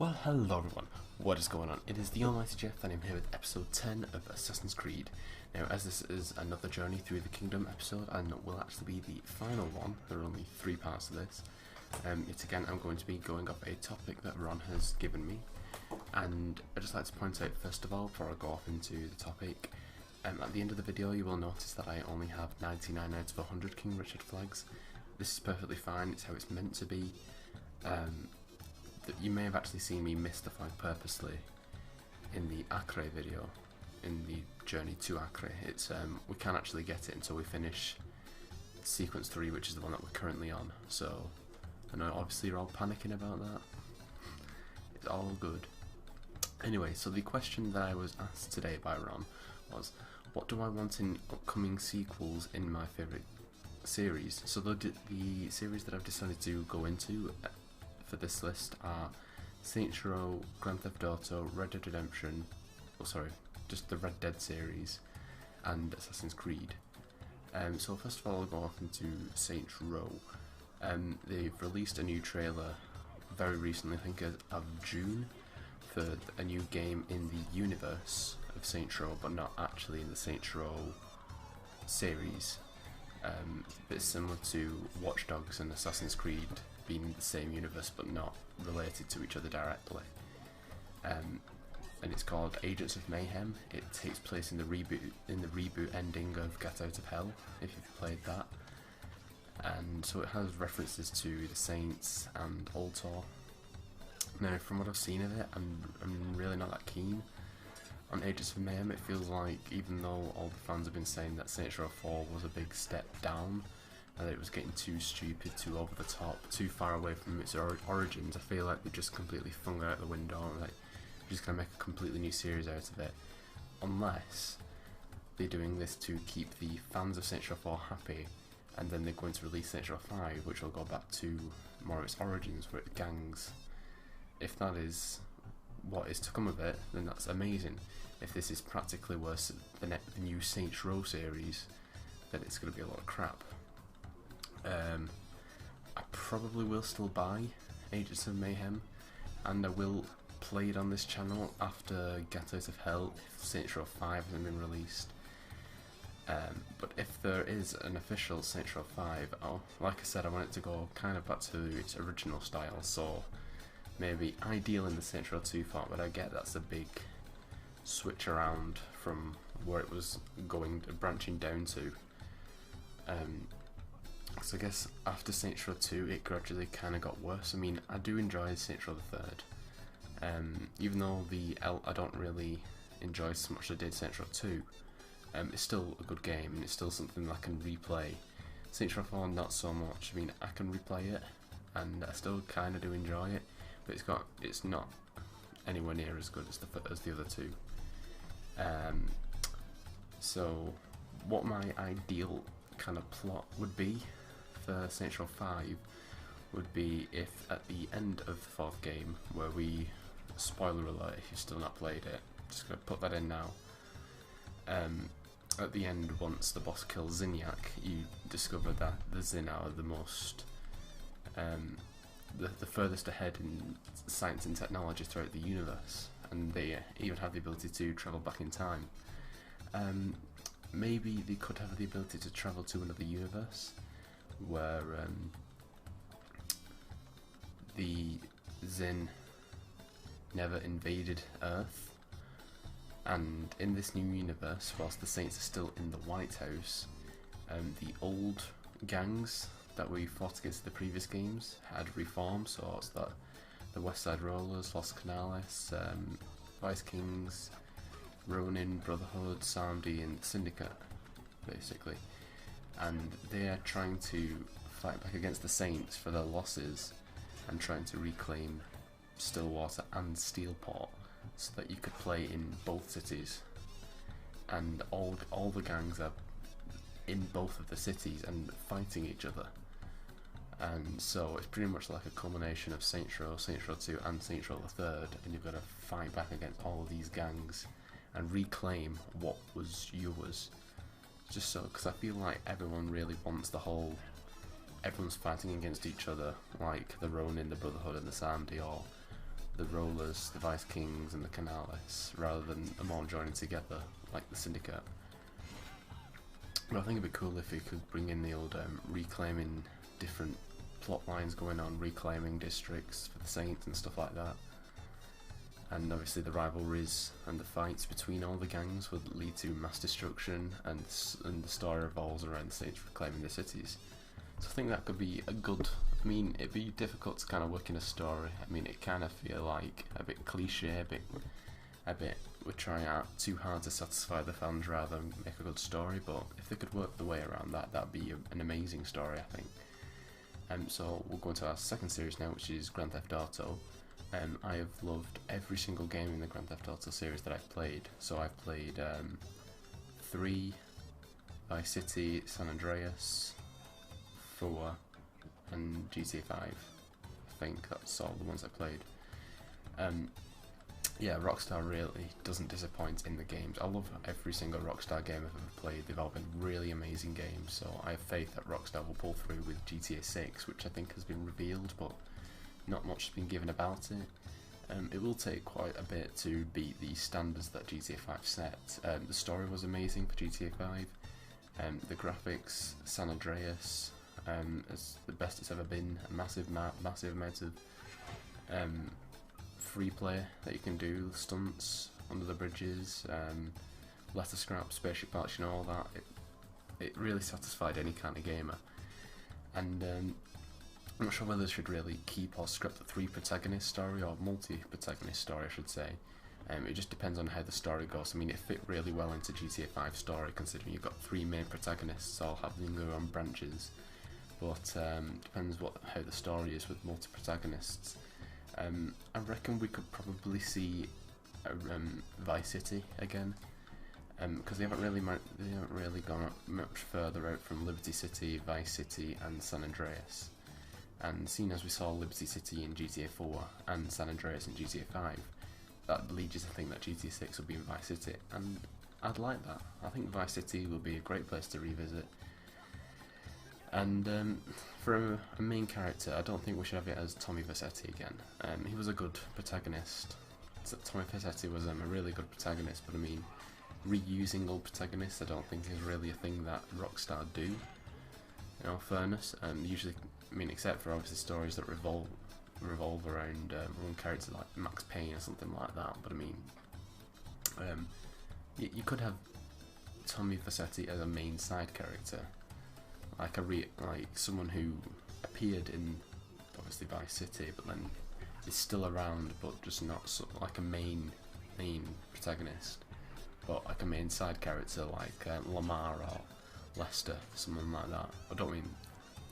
Well, hello everyone, what is going on? It is the Almighty Jeff and I'm here with episode 10 of Assassin's Creed. Now, as this is another journey through the kingdom episode and will actually be the final one, there are only 3 parts of this, yet again I'm going to be going off a topic that Ron has given me. And I'd just like to point out first of all, before I go off into the topic, at the end of the video you will notice that I only have 99 out of 100 King Richard flags. This is perfectly fine, it's how it's meant to be. You may have actually seen me miss the flag purposely in the Acre video, in the journey to Acre. It's we can't actually get it until we finish sequence 3, which is the one that we're currently on. So I know obviously you're all panicking about that. It's all good. Anyway, so the question that I was asked today by Ron was, what do I want in upcoming sequels in my favourite series? So the series that I've decided to go into for this list are Saints Row, Grand Theft Auto, Red Dead Redemption, just the Red Dead series, and Assassin's Creed. So first of all, I'll go off into Saints Row. They've released a new trailer very recently, I think of June, for a new game in the universe of Saints Row, but not actually in the Saints Row series. A bit similar to Watch Dogs and Assassin's Creed being in the same universe but not related to each other directly. And it's called Agents of Mayhem. It takes place in the reboot ending of Get Out of Hell, if you've played that. And so it has references to the Saints and Ultor. Now, from what I've seen of it, I'm really not that keen on Agents of Mayhem. It feels like, even though all the fans have been saying that Saints Row 4 was a big step down, and that it was getting too stupid, too over the top, too far away from its origins, I feel like they just completely flung it out the window, and like, you're just going to make a completely new series out of it. Unless they're doing this to keep the fans of Saints Row 4 happy, and then they're going to release Saints Row 5, which will go back to more of its origins, where it gangs. If that is what is to come of it, then that's amazing. If this is practically worse than the new Saints Row series, then it's going to be a lot of crap. I probably will still buy Agents of Mayhem, and I will play it on this channel after Get Out of Hell if Saints Row 5 hasn't been released. But if there is an official Saints Row 5, like I said, I want it to go kind of back to its original style, so maybe ideal in the Saints Row 2 part, but I get that's a big switch around from where it was branching down to. So I guess after Saints Row 2 it gradually kind of got worse. I mean, I do enjoy Saints Row the 3rd, even though I don't really enjoy so much as I did Saints Row 2. It's still a good game and it's still something that I can replay. Saints Row 4 not so much. I mean, I can replay it and I still kind of do enjoy it, but it's not anywhere near as good as the other two. So what my ideal kind of plot would be for Saints Row 5 would be if at the end of the 4th game, where we, spoiler alert if you've still not played it, just going to put that in now, at the end, once the boss kills Zinyak, you discover that the Zin are the most the furthest ahead in science and technology throughout the universe, and they even have the ability to travel back in time. Maybe they could have the ability to travel to another universe where the Zin never invaded Earth, and in this new universe, whilst the Saints are still in the White House, the old gangs that we fought against in the previous games had reformed, so it's that the West Side Rollers, Los Canales, Vice Kings, Ronin, Brotherhood, Samdi and Syndicate, basically. And they are trying to fight back against the Saints for their losses and trying to reclaim Stillwater and Steelport so that you could play in both cities. And all the gangs are in both of the cities and fighting each other. And so it's pretty much like a culmination of Saints Row 2 and Saints Row the 3rd, and you've got to fight back against all of these gangs and reclaim what was yours. Just so, because I feel like everyone really wants the whole everyone's fighting against each other, like the Ronin, the Brotherhood and the Samdi, or the Rollers, the Vice Kings, and the Canales, rather than them all joining together like the Syndicate. But I think it'd be cool if we could bring in the old reclaiming different plot lines going on, reclaiming districts for the Saints and stuff like that. And obviously the rivalries and the fights between all the gangs would lead to mass destruction, and the story revolves around the Saints reclaiming the cities. So I think that could be a good, I mean, it'd be difficult to kind of work in a story. I mean, it kind of feel like a bit cliche, a bit we're trying out too hard to satisfy the fans rather than make a good story, but if they could work the way around that, that'd be an amazing story, I think. So we'll go into our second series now, which is Grand Theft Auto. I have loved every single game in the Grand Theft Auto series that I've played. So I've played 3, Vice City, San Andreas, 4, and GTA 5. I think that's all the ones I played. Yeah, Rockstar really doesn't disappoint in the games. I love every single Rockstar game I've ever played. They've all been really amazing games, so I have faith that Rockstar will pull through with GTA 6, which I think has been revealed, but not much has been given about it. It will take quite a bit to beat the standards that GTA 5 set. The story was amazing for GTA 5. The graphics, San Andreas, is the best it's ever been. A massive map, massive amounts of free play that you can do, stunts under the bridges, letter scrap, spaceship parts, you know, all that. It really satisfied any kind of gamer. And I'm not sure whether they should really keep or scrap the 3 protagonist story, or multi-protagonist story I should say. It just depends on how the story goes. I mean, it fit really well into GTA 5 story, considering you've got 3 main protagonists all having their own branches. But depends how the story is with multi-protagonists. I reckon we could probably see Vice City again, because they haven't really gone much further out from Liberty City, Vice City, and San Andreas. And seeing as we saw Liberty City in GTA 4 and San Andreas in GTA 5, that leads you to think that GTA 6 will be in Vice City, and I'd like that. I think Vice City will be a great place to revisit. And for a main character, I don't think we should have it as Tommy Vercetti again. He was a good protagonist. So Tommy Vercetti was a really good protagonist, but I mean, reusing old protagonists I don't think is really a thing that Rockstar do, in all fairness. Usually, I mean, except for obviously stories that revolve around one character like Max Payne or something like that, but I mean, you could have Tommy Vercetti as a main side character, like someone who appeared in obviously Vice City, but then is still around, but just not like a main protagonist, but like a main side character like Lamar or Lester, someone like that. I don't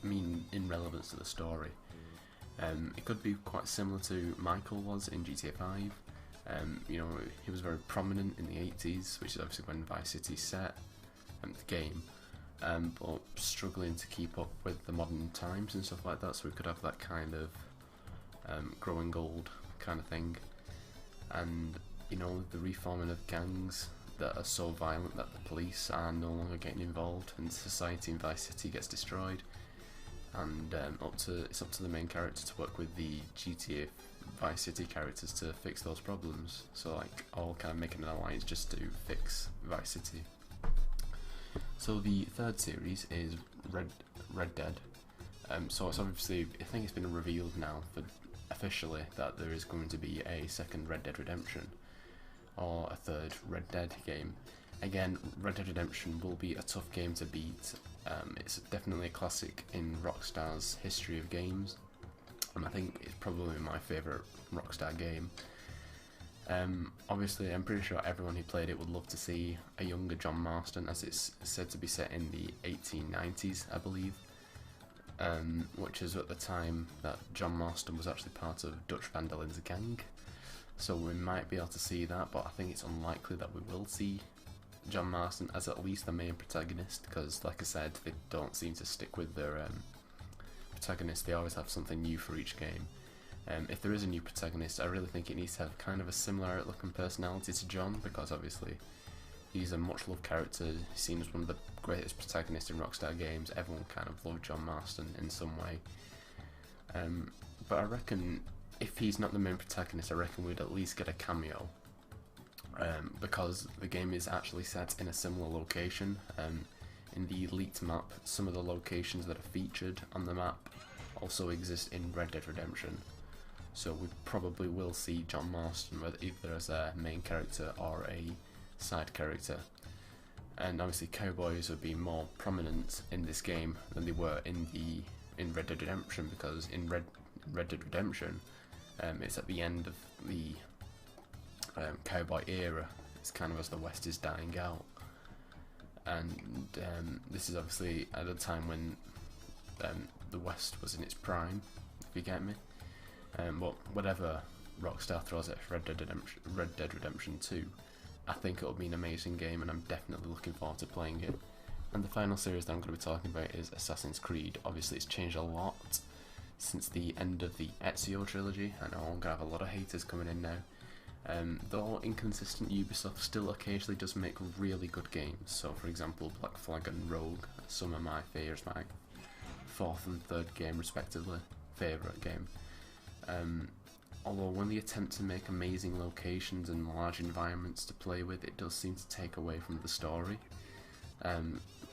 mean in relevance to the story. It could be quite similar to Michael was in GTA 5. You know, he was very prominent in the 80s, which is obviously when Vice City set the game, but struggling to keep up with the modern times and stuff like that, so we could have that kind of growing old kind of thing. And, you know, the reforming of gangs that are so violent that the police are no longer getting involved and society in Vice City gets destroyed. And it's up to the main character to work with the GTA Vice City characters to fix those problems. So like all kind of making an alliance just to fix Vice City. So the third series is Red Dead. So it's obviously, I think it's been revealed now officially that there is going to be a second Red Dead Redemption, or a third Red Dead game. Again, Red Dead Redemption will be a tough game to beat. It's definitely a classic in Rockstar's history of games, and I think it's probably my favourite Rockstar game. Obviously, I'm pretty sure everyone who played it would love to see a younger John Marston, as it's said to be set in the 1890s, I believe, which is at the time that John Marston was actually part of Dutch Van der Linde's gang. So we might be able to see that, but I think it's unlikely that we will see John Marston as at least the main protagonist, because like I said, they don't seem to stick with their protagonist. They always have something new for each game. If there is a new protagonist, I really think it needs to have kind of a similar outlook and personality to John, because obviously he's a much loved character. He's seen as one of the greatest protagonists in Rockstar games. Everyone kind of loved John Marston in some way. But I reckon if he's not the main protagonist, I reckon we'd at least get a cameo, because the game is actually set in a similar location. In the leaked map, some of the locations that are featured on the map also exist in Red Dead Redemption, so we probably will see John Marston either as a main character or a side character. And obviously cowboys would be more prominent in this game than they were in Red Dead Redemption, because in Red Dead Redemption, it's at the end of the cowboy era. It's kind of as the West is dying out, and this is obviously at a time when the West was in its prime, if you get me. But whatever Rockstar throws at Red Dead Redemption 2, I think it'll be an amazing game, and I'm definitely looking forward to playing it. And the final series that I'm going to be talking about is Assassin's Creed. Obviously it's changed a lot since the end of the Ezio trilogy. I know I'm going to have a lot of haters coming in now. Though inconsistent, Ubisoft still occasionally does make really good games. So for example, Black Flag and Rogue, some of my favourites, my fourth and third game respectively, favourite game. Although when they attempt to make amazing locations and large environments to play with, it does seem to take away from the story.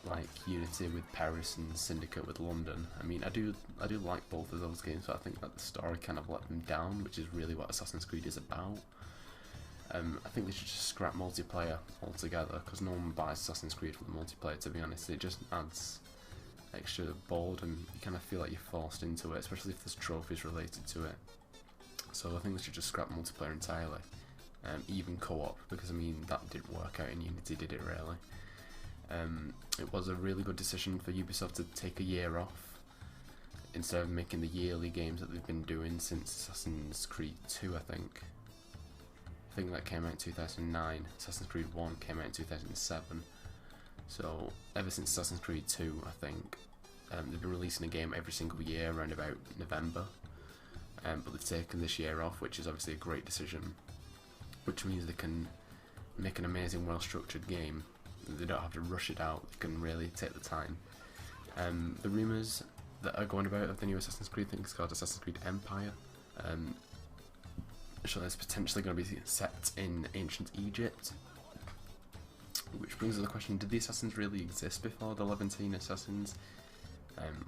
Like Unity with Paris and Syndicate with London. I mean, I do like both of those games, but I think that the story kind of let them down, which is really what Assassin's Creed is about. I think they should just scrap multiplayer altogether, because no one buys Assassin's Creed for the multiplayer, to be honest. It just adds extra boredom. You kind of feel like you're forced into it, especially if there's trophies related to it. So I think they should just scrap multiplayer entirely, even co-op, because I mean that didn't work out in Unity, did it really? It was a really good decision for Ubisoft to take a year off instead of making the yearly games that they've been doing since Assassin's Creed 2, I think that came out in 2009. Assassin's Creed 1 came out in 2007. So ever since Assassin's Creed 2, I think they've been releasing a game every single year around about November. But they've taken this year off, which is obviously a great decision, which means they can make an amazing, well-structured game. They don't have to rush it out, they can really take the time. The rumours that are going about of the new Assassin's Creed, I think it's called Assassin's Creed Empire, so it's potentially going to be set in ancient Egypt, which brings us to the question, did the Assassins really exist before the Levantine Assassins,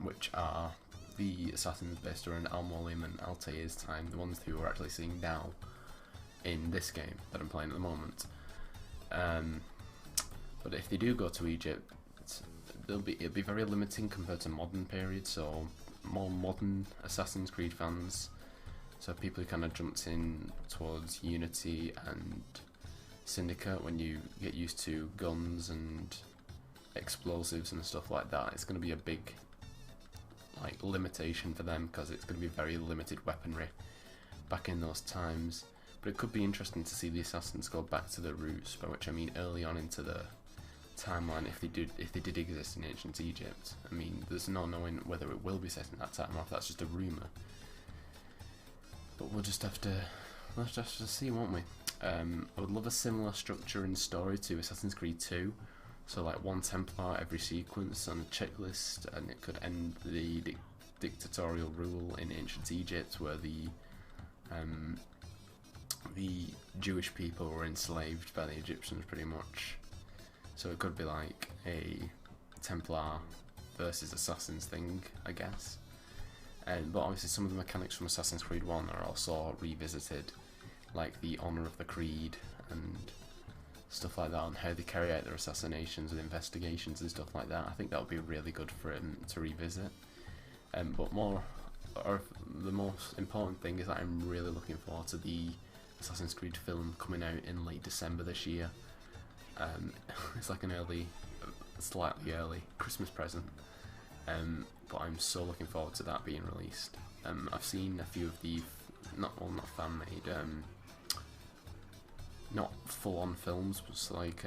which are the assassins based around Al-Mualim and Altair's time, the ones who we're actually seeing now in this game that I'm playing at the moment. But if they do go to Egypt, it'll be very limiting compared to modern periods, so more modern Assassin's Creed fans, so people who kind of jumped in towards Unity and Syndicate, when you get used to guns and explosives and stuff like that, it's going to be a big limitation for them, because it's going to be very limited weaponry back in those times. But it could be interesting to see the Assassins go back to their roots, by which I mean early on into the timeline, if they did exist in ancient Egypt. I mean, there's no knowing whether it will be set in that time or if that's just a rumour. But we'll just have to see, won't we? I would love a similar structure and story to Assassin's Creed 2. So like one Templar every sequence on a checklist, and it could end the dictatorial rule in ancient Egypt, where the Jewish people were enslaved by the Egyptians pretty much. So it could be like a Templar versus Assassins thing, I guess. But obviously some of the mechanics from Assassin's Creed 1 are also revisited, like the honour of the creed and stuff like that, on how they carry out their assassinations and investigations and stuff like that. I think that would be really good for him to revisit. But the most important thing is that I'm really looking forward to the Assassin's Creed film coming out in late December this year. It's like an slightly early Christmas present. But I'm so looking forward to that being released. I've seen a few of the not fan-made, not full-on films, but like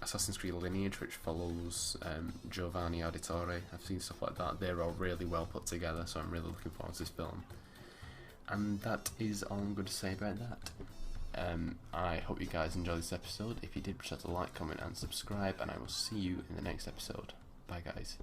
Assassin's Creed Lineage, which follows Giovanni Auditore. I've seen stuff like that. They're all really well put together, so I'm really looking forward to this film. And that is all I'm going to say about that. I hope you guys enjoyed this episode. If you did, be sure to like, comment and subscribe, and I will see you in the next episode. Bye guys.